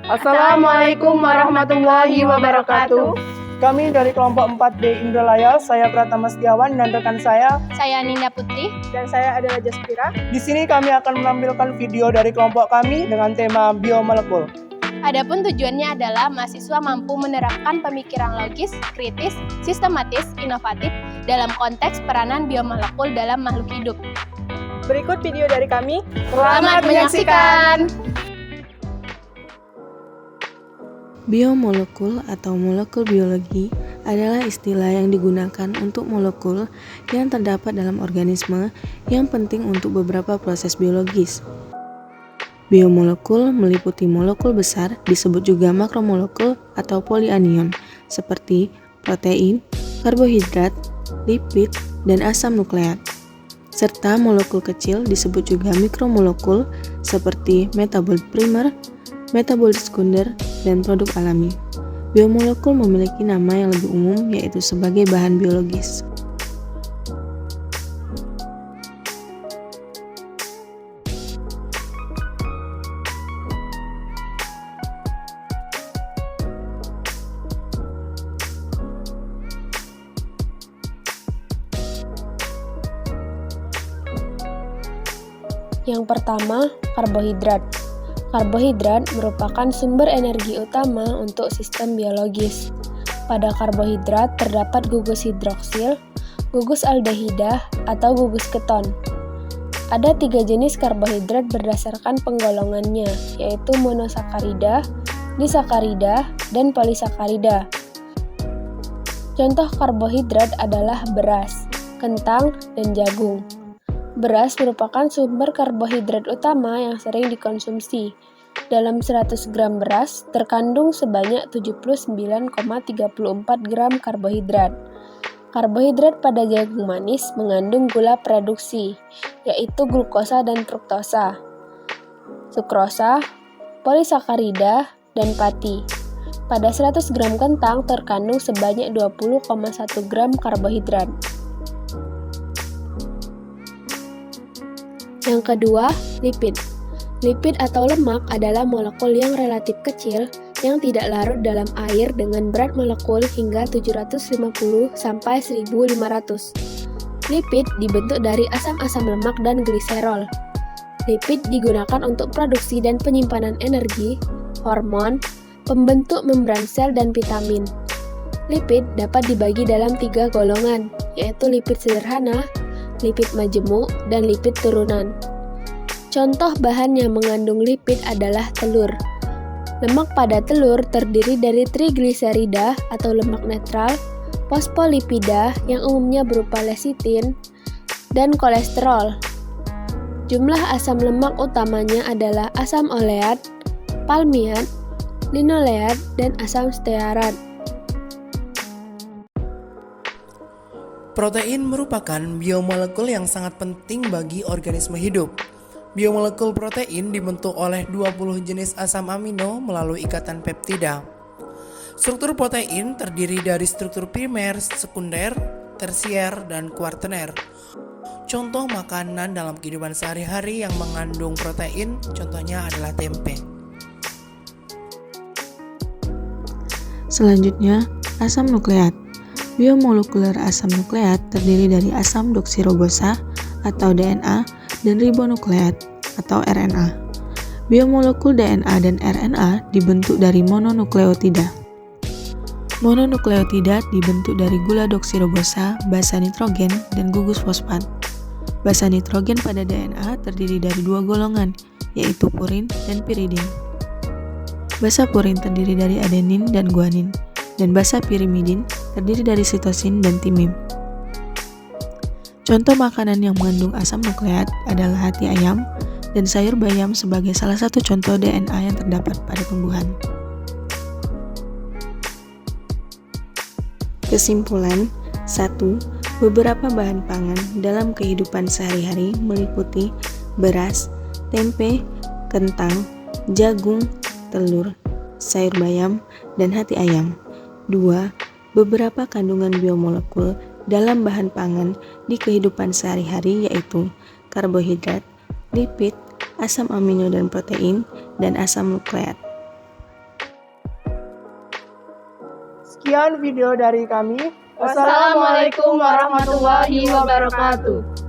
Assalamualaikum warahmatullahi wabarakatuh. Kami dari kelompok 4D Indralaya, saya Pratama Setiawan dan rekan saya Ninda Putri, dan saya adalah Jaspira. Di sini kami akan menampilkan video dari kelompok kami dengan tema biomolekul. Adapun tujuannya adalah mahasiswa mampu menerapkan pemikiran logis, kritis, sistematis, inovatif dalam konteks peranan biomolekul dalam makhluk hidup. Berikut video dari kami. Selamat menyaksikan! Biomolekul atau molekul biologi adalah istilah yang digunakan untuk molekul yang terdapat dalam organisme yang penting untuk beberapa proses biologis. Biomolekul meliputi molekul besar disebut juga makromolekul atau polyanion seperti protein, karbohidrat, lipid, dan asam nukleat. Serta molekul kecil disebut juga mikromolekul seperti metabolit primer, metabolit sekunder, dan produk alami. Biomolekul memiliki nama yang lebih umum yaitu sebagai bahan biologis. Yang pertama, karbohidrat. Karbohidrat merupakan sumber energi utama untuk sistem biologis. Pada karbohidrat terdapat gugus hidroksil, gugus aldehidah, atau gugus keton. Ada 3 jenis karbohidrat berdasarkan penggolongannya, yaitu monosakarida, disakarida, dan polisakarida. Contoh karbohidrat adalah beras, kentang, dan jagung. Beras merupakan sumber karbohidrat utama yang sering dikonsumsi. Dalam 100 gram beras terkandung sebanyak 79,34 gram karbohidrat. Karbohidrat pada jagung manis mengandung gula produksi, yaitu glukosa dan fruktosa, sukrosa, polisakarida, dan pati. Pada 100 gram kentang terkandung sebanyak 20,1 gram karbohidrat. Yang kedua, lipid. Lipid atau lemak adalah molekul yang relatif kecil yang tidak larut dalam air dengan berat molekul hingga 750 sampai 1500. Lipid dibentuk dari asam-asam lemak dan gliserol. Lipid digunakan untuk produksi dan penyimpanan energi, hormon, pembentuk membran sel dan vitamin. Lipid dapat dibagi dalam 3 golongan, yaitu lipid sederhana, lipid majemuk, dan lipid turunan. Contoh bahan yang mengandung lipid adalah telur. Lemak pada telur terdiri dari trigliserida atau lemak netral, fosfolipida yang umumnya berupa lecitin, dan kolesterol. Jumlah asam lemak utamanya adalah asam oleat, palmiat, linoleat, dan asam stearat. Protein merupakan biomolekul yang sangat penting bagi organisme hidup. Biomolekul protein dibentuk oleh 20 jenis asam amino melalui ikatan peptida. Struktur protein terdiri dari struktur primer, sekunder, tersier, dan kuartener. Contoh makanan dalam kehidupan sehari-hari yang mengandung protein, contohnya adalah tempe. Selanjutnya, asam nukleat. Biomolekuler asam nukleat terdiri dari asam doksirobosa atau DNA dan ribonukleat atau RNA. Biomolekul DNA dan RNA dibentuk dari mononukleotida. Mononukleotida dibentuk dari gula doksirobosa, basa nitrogen, dan gugus fosfat. Basa nitrogen pada DNA terdiri dari 2 golongan, yaitu purin dan piridin. Basa purin terdiri dari adenin dan guanin, dan basa pirimidin terdiri dari sitosin dan timim. Contoh makanan yang mengandung asam nukleat adalah hati ayam dan sayur bayam sebagai salah satu contoh DNA yang terdapat pada tumbuhan. Kesimpulan 1. Beberapa bahan pangan dalam kehidupan sehari-hari meliputi beras, tempe, kentang, jagung, telur, sayur bayam, dan hati ayam. 2. Beberapa kandungan biomolekul dalam bahan pangan di kehidupan sehari-hari yaitu karbohidrat, lipid, asam amino dan protein, dan asam nukleat. Sekian video dari kami. Wassalamualaikum warahmatullahi wabarakatuh.